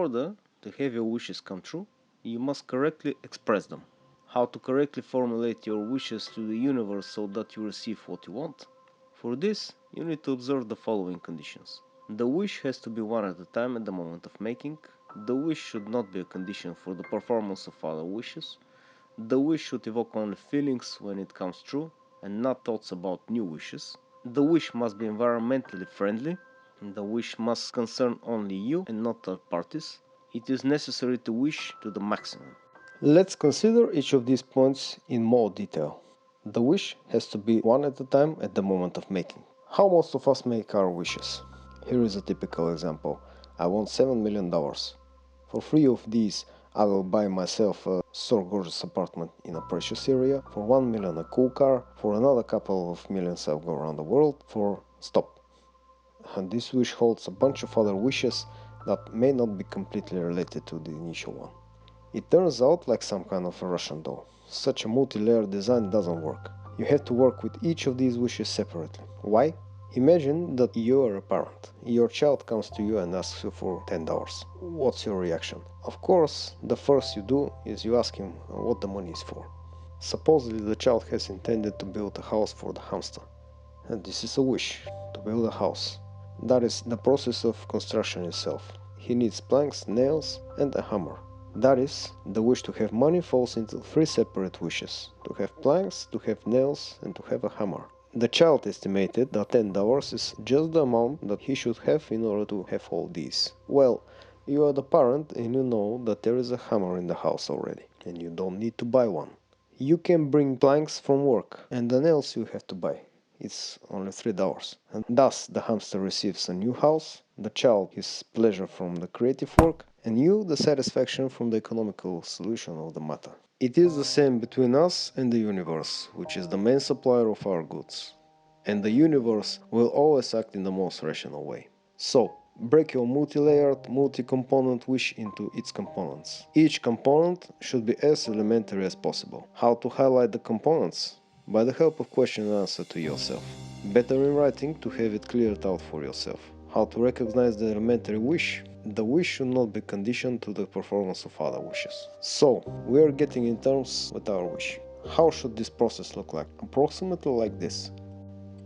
order to have your wishes come true, you must correctly express them. How to correctly formulate your wishes to the universe so that you receive what you want? For this, you need to observe the following conditions. The wish has to be one at a time at the moment of making. The wish should not be a condition for the performance of other wishes. The wish should evoke only feelings when it comes true, and not thoughts about new wishes. The wish must be environmentally friendly. The wish must concern only you and not third parties. It is necessary to wish to the maximum. Let's consider each of these points in more detail. The wish has to be one at a time at the moment of making. How most of us make our wishes? Here is a typical example. I want $7 million. For 3 of these, I will buy myself a so gorgeous apartment in a precious area. For 1 million, a cool car. For another couple of millions, I'll go around the world. Stop. And this wish holds a bunch of other wishes that may not be completely related to the initial one. It turns out like some kind of a Russian doll. Such a multi-layered design doesn't work. You have to work with each of these wishes separately. Why? Imagine that you are a parent. Your child comes to you and asks you for $10. What's your reaction? Of course, the first you do is you ask him what the money is for. Supposedly the child has intended to build a house for the hamster. And this is a wish, to build a house. That is the process of construction itself. He needs planks, nails, and a hammer. That is, the wish to have money falls into 3 separate wishes: to have planks, to have nails, and to have a hammer. The child estimated that $10 is just the amount that he should have in order to have all these. Well, you are the parent and you know that there is a hammer in the house already, and you don't need to buy one. You can bring planks from work, and the nails you have to buy. It's only $3. And thus the hamster receives a new house, the child his pleasure from the creative work, and you the satisfaction from the economical solution of the matter. It is the same between us and the universe, which is the main supplier of our goods. And the universe will always act in the most rational way. So, break your multi-layered, multi-component wish into its components. Each component should be as elementary as possible. How to highlight the components? By the help of question and answer to yourself. Better in writing to have it cleared out for yourself. How to recognize the elementary wish? The wish should not be conditioned to the performance of other wishes. So, we are getting in terms with our wish. How should this process look like? Approximately like this.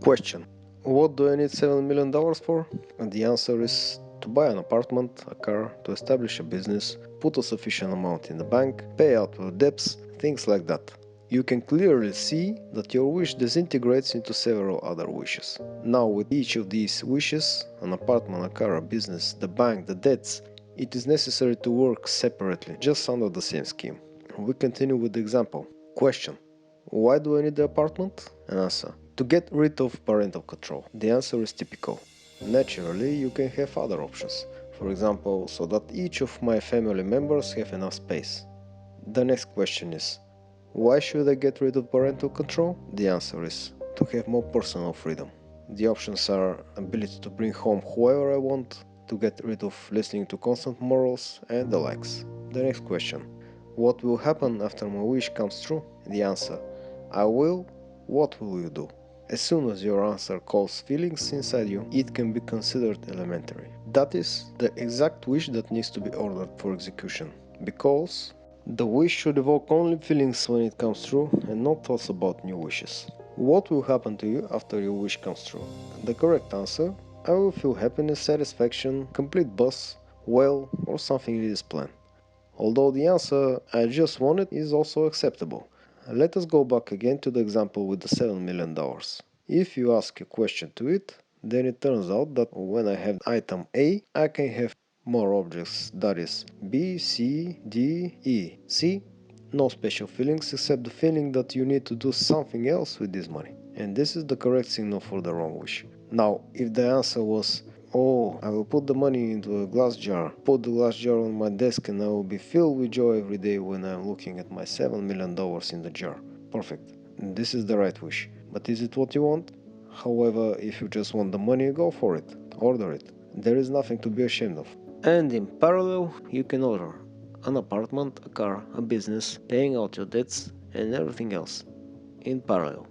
Question: what do I need $7 million for? And the answer is to buy an apartment, a car, to establish a business, put a sufficient amount in the bank, pay out your debts, things like that. You can clearly see that your wish disintegrates into several other wishes. Now with each of these wishes, an apartment, a car, a business, the bank, the debts, it is necessary to work separately, just under the same scheme. We continue with the example. Question: why do I need the apartment? An answer: to get rid of parental control. The answer is typical. Naturally, you can have other options. For example, so that each of my family members have enough space. The next question is: why should I get rid of parental control? The answer is to have more personal freedom. The options are ability to bring home whoever I want, to get rid of listening to constant morals, and the likes. The next question: what will happen after my wish comes true? The answer: I will. What will you do? As soon as your answer calls feelings inside you, it can be considered elementary. That is the exact wish that needs to be ordered for execution, because the wish should evoke only feelings when it comes true and not thoughts about new wishes. What will happen to you after your wish comes true? The correct answer: I will feel happiness, satisfaction, complete buzz, well, or something in this plan. Although the answer "I just want it" is also acceptable. Let us go back again to the example with the $7 million. If you ask a question to it, then it turns out that when I have item A, I can have more objects, that is B, C, D, E. See? No special feelings except the feeling that you need to do something else with this money. And this is the correct signal for the wrong wish. Now, if the answer was, oh, I will put the money into a glass jar, put the glass jar on my desk, and I will be filled with joy every day when I'm looking at my $7 million in the jar. Perfect. This is the right wish. But is it what you want? However, if you just want the money, go for it. Order it. There is nothing to be ashamed of. And in parallel, you can order an apartment, a car, a business, paying out your debts, and everything else. In parallel.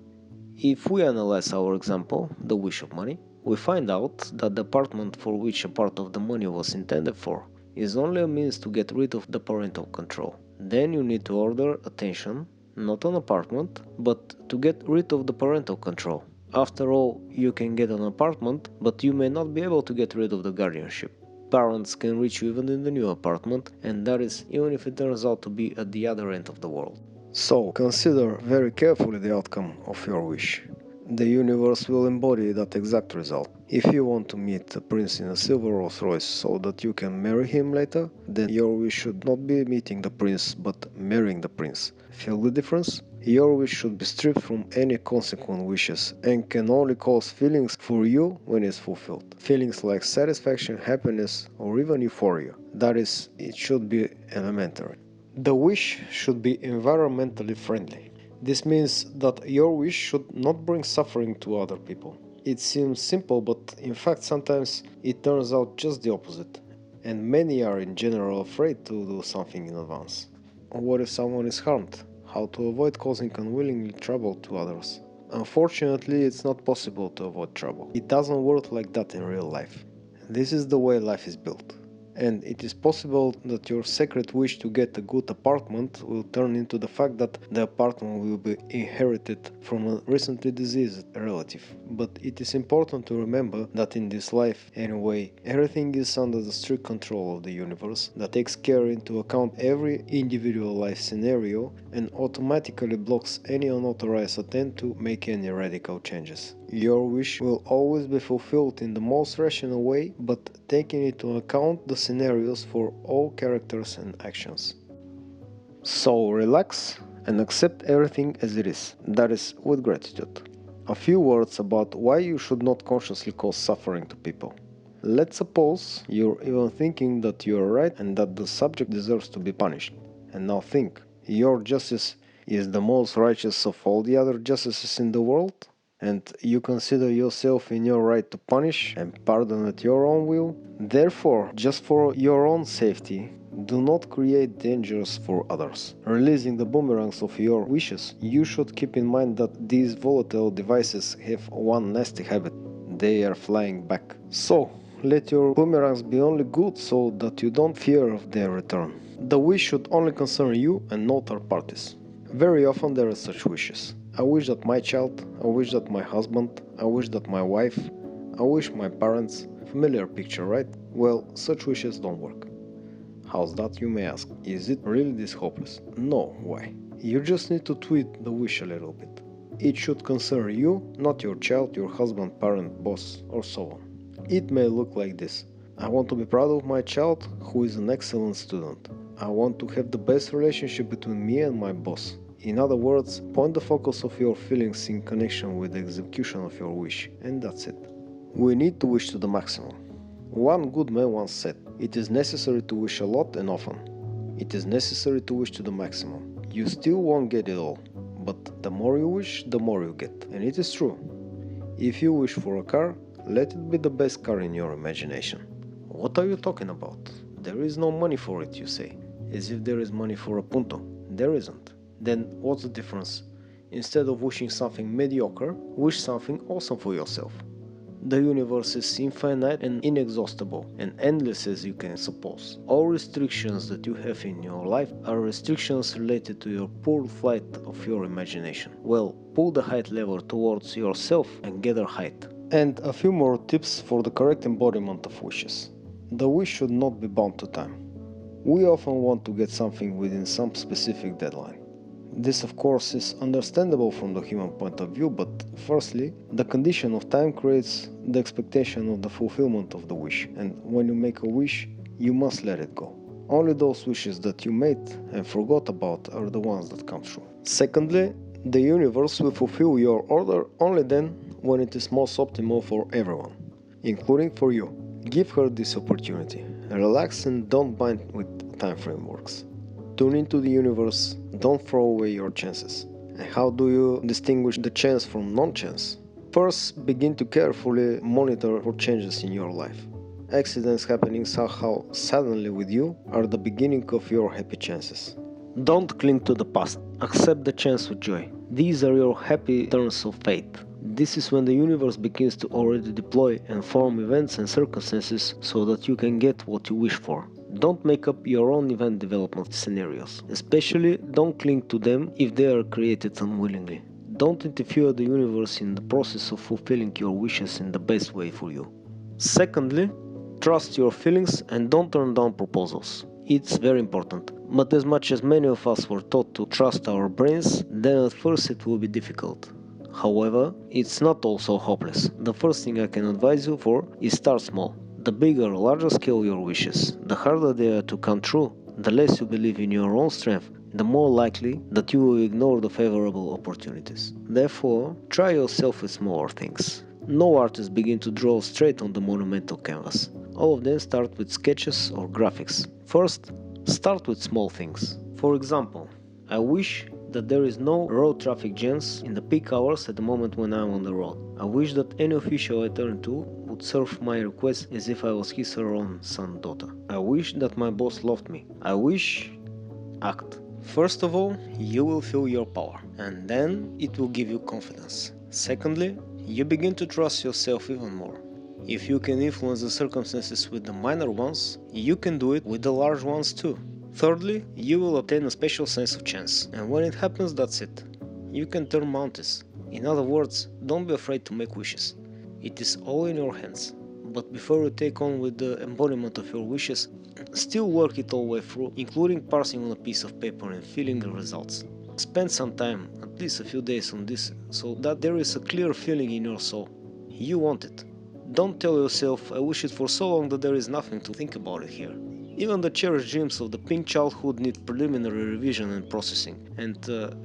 If we analyze our example, the wish of money, we find out that the apartment for which a part of the money was intended for is only a means to get rid of the parental control. Then you need to order attention, not an apartment, but to get rid of the parental control. After all, you can get an apartment, but you may not be able to get rid of the guardianship. Parents can reach you even in the new apartment, and that is even if it turns out to be at the other end of the world. So, consider very carefully the outcome of your wish. The universe will embody that exact result. If you want to meet a prince in a silver Rolls Royce so that you can marry him later, then your wish should not be meeting the prince but marrying the prince. Feel the difference? Your wish should be stripped from any consequent wishes and can only cause feelings for you when it's fulfilled. Feelings like satisfaction, happiness, or even euphoria. That is, it should be elementary. The wish should be environmentally friendly. This means that your wish should not bring suffering to other people. It seems simple, but in fact sometimes it turns out just the opposite. And many are in general afraid to do something in advance. What if someone is harmed? How to avoid causing unwillingly trouble to others? Unfortunately, it's not possible to avoid trouble. It doesn't work like that in real life. This is the way life is built. And it is possible that your secret wish to get a good apartment will turn into the fact that the apartment will be inherited from a recently deceased relative. But it is important to remember that in this life, anyway, everything is under the strict control of the universe that takes care into account every individual life scenario and automatically blocks any unauthorized attempt to make any radical changes. Your wish will always be fulfilled in the most rational way, but taking into account the scenarios for all characters and actions. So relax and accept everything as it is, that is, with gratitude. A few words about why you should not consciously cause suffering to people. Let's suppose you're even thinking that you are right and that the subject deserves to be punished. And now think, your justice is the most righteous of all the other justices in the world? And you consider yourself in your right to punish and pardon at your own will? Therefore, just for your own safety, do not create dangers for others. Releasing the boomerangs of your wishes, you should keep in mind that these volatile devices have one nasty habit. They are flying back. So, let your boomerangs be only good so that you don't fear of their return. The wish should only concern you and no third parties. Very often there are such wishes. I wish that my child, I wish that my husband, I wish that my wife, I wish my parents. Familiar picture, right? Well, such wishes don't work. How's that, you may ask? Is it really this hopeless? No, why? You just need to tweak the wish a little bit. It should concern you, not your child, your husband, parent, boss, or so on. It may look like this. I want to be proud of my child, who is an excellent student. I want to have the best relationship between me and my boss. In other words, point the focus of your feelings in connection with the execution of your wish, and that's it. We need to wish to the maximum. One good man once said, "It is necessary to wish a lot and often. It is necessary to wish to the maximum. You still won't get it all, but the more you wish, the more you get." And it is true. If you wish for a car, let it be the best car in your imagination. What are you talking about? There is no money for it, you say. As if there is money for a punto. There isn't. Then what's the difference? Instead of wishing something mediocre, wish something awesome for yourself. The universe is infinite and inexhaustible, and endless as you can suppose. All restrictions that you have in your life are restrictions related to your poor flight of your imagination. Well, pull the height lever towards yourself and gather height. And a few more tips for the correct embodiment of wishes. The wish should not be bound to time. We often want to get something within some specific deadline. This, of course, is understandable from the human point of view, but firstly, the condition of time creates the expectation of the fulfillment of the wish, and when you make a wish, you must let it go. Only those wishes that you made and forgot about are the ones that come true. Secondly, the universe will fulfill your order only then when it is most optimal for everyone, including for you. Give her this opportunity. Relax and don't bind with time frameworks. Tune into the universe, don't throw away your chances. And how do you distinguish the chance from non-chance? First, begin to carefully monitor for changes in your life. Accidents happening somehow suddenly with you are the beginning of your happy chances. Don't cling to the past, accept the chance with joy. These are your happy turns of fate. This is when the universe begins to already deploy and form events and circumstances so that you can get what you wish for. Don't make up your own event development scenarios. Especially don't cling to them if they are created unwillingly. Don't interfere the universe in the process of fulfilling your wishes in the best way for you. Secondly, trust your feelings and don't turn down proposals. It's very important. But as much as many of us were taught to trust our brains, then at first it will be difficult. However, it's not all so hopeless. The first thing I can advise you for is start small. The bigger or larger scale your wishes, the harder they are to come true, the less you believe in your own strength, the more likely that you will ignore the favorable opportunities. Therefore, try yourself with smaller things. No artists begin to draw straight on the monumental canvas. All of them start with sketches or graphics. First, start with small things. For example, I wish that there is no road traffic jams in the peak hours at the moment when I'm on the road. I wish that any official I turn to would serve my request as if I was his or her own son or daughter. I wish that my boss loved me. I wish... Act. First of all, you will feel your power, and then it will give you confidence. Secondly, you begin to trust yourself even more. If you can influence the circumstances with the minor ones, you can do it with the large ones too. Thirdly, you will obtain a special sense of chance, and when it happens, that's it. You can turn mountains. In other words, don't be afraid to make wishes. It is all in your hands. But before you take on with the embodiment of your wishes, still work it all the way through, including parsing on a piece of paper and feeling the results. Spend some time, at least a few days on this, so that there is a clear feeling in your soul. You want it. Don't tell yourself, I wish it for so long that there is nothing to think about it here. Even the cherished dreams of the pink childhood need preliminary revision and processing, and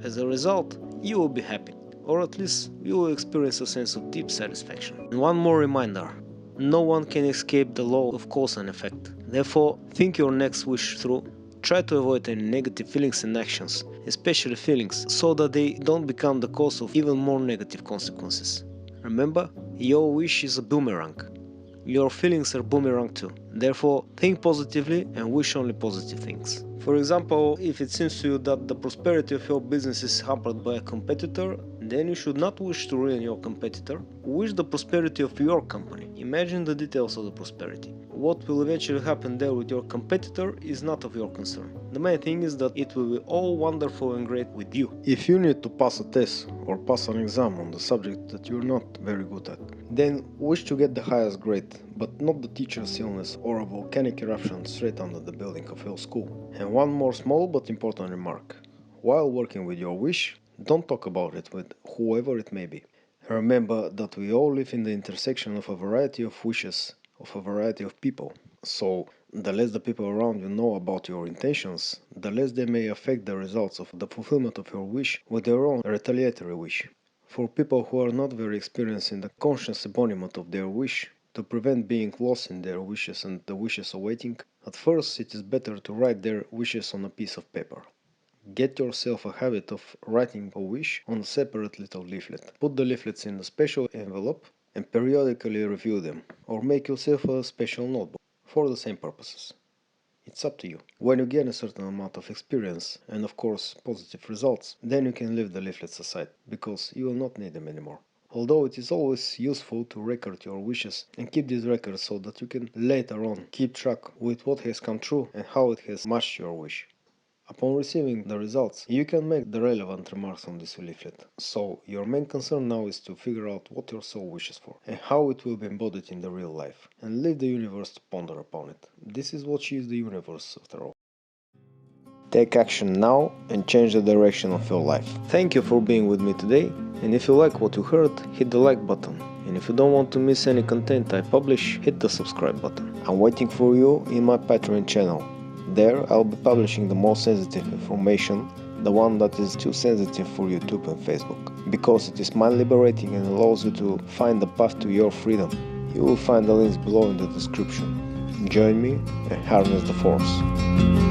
as a result, you will be happy, or at least you will experience a sense of deep satisfaction. And one more reminder, no one can escape the law of cause and effect. Therefore, think your next wish through. Try to avoid any negative feelings and actions, especially feelings, so that they don't become the cause of even more negative consequences. Remember, your wish is a boomerang. Your feelings are boomerang too. Therefore, think positively and wish only positive things. For example, if it seems to you that the prosperity of your business is hampered by a competitor, then you should not wish to ruin your competitor. Wish the prosperity of your company. Imagine the details of the prosperity. What will eventually happen there with your competitor is not of your concern. The main thing is that it will be all wonderful and great with you. If you need to pass a test or pass an exam on the subject that you're not very good at, then wish to get the highest grade, but not the teacher's illness or a volcanic eruption straight under the building of your school. And one more small but important remark. While working with your wish, don't talk about it with whoever it may be. Remember that we all live in the intersection of a variety of wishes, of a variety of people. So, the less the people around you know about your intentions, the less they may affect the results of the fulfillment of your wish with their own retaliatory wish. For people who are not very experienced in the conscious embodiment of their wish, to prevent being lost in their wishes and the wishes awaiting, at first it is better to write their wishes on a piece of paper. Get yourself a habit of writing a wish on a separate little leaflet. Put the leaflets in a special envelope and periodically review them, or make yourself a special notebook for the same purposes. It's up to you. When you gain a certain amount of experience and of course positive results, then you can leave the leaflets aside, because you will not need them anymore. Although it is always useful to record your wishes and keep these records so that you can later on keep track with what has come true and how it has matched your wish. Upon receiving the results, you can make the relevant remarks on this leaflet. So, your main concern now is to figure out what your soul wishes for and how it will be embodied in the real life, and leave the universe to ponder upon it. This is what she is, the universe, after all. Take action now and change the direction of your life. Thank you for being with me today, and if you like what you heard, hit the like button. And if you don't want to miss any content I publish, hit the subscribe button. I'm waiting for you in my Patreon channel. There I'll be publishing the most sensitive information, the one that is too sensitive for YouTube and Facebook, because it is mind liberating and allows you to find the path to your freedom. You will find the links below in the description. Join me and harness the force.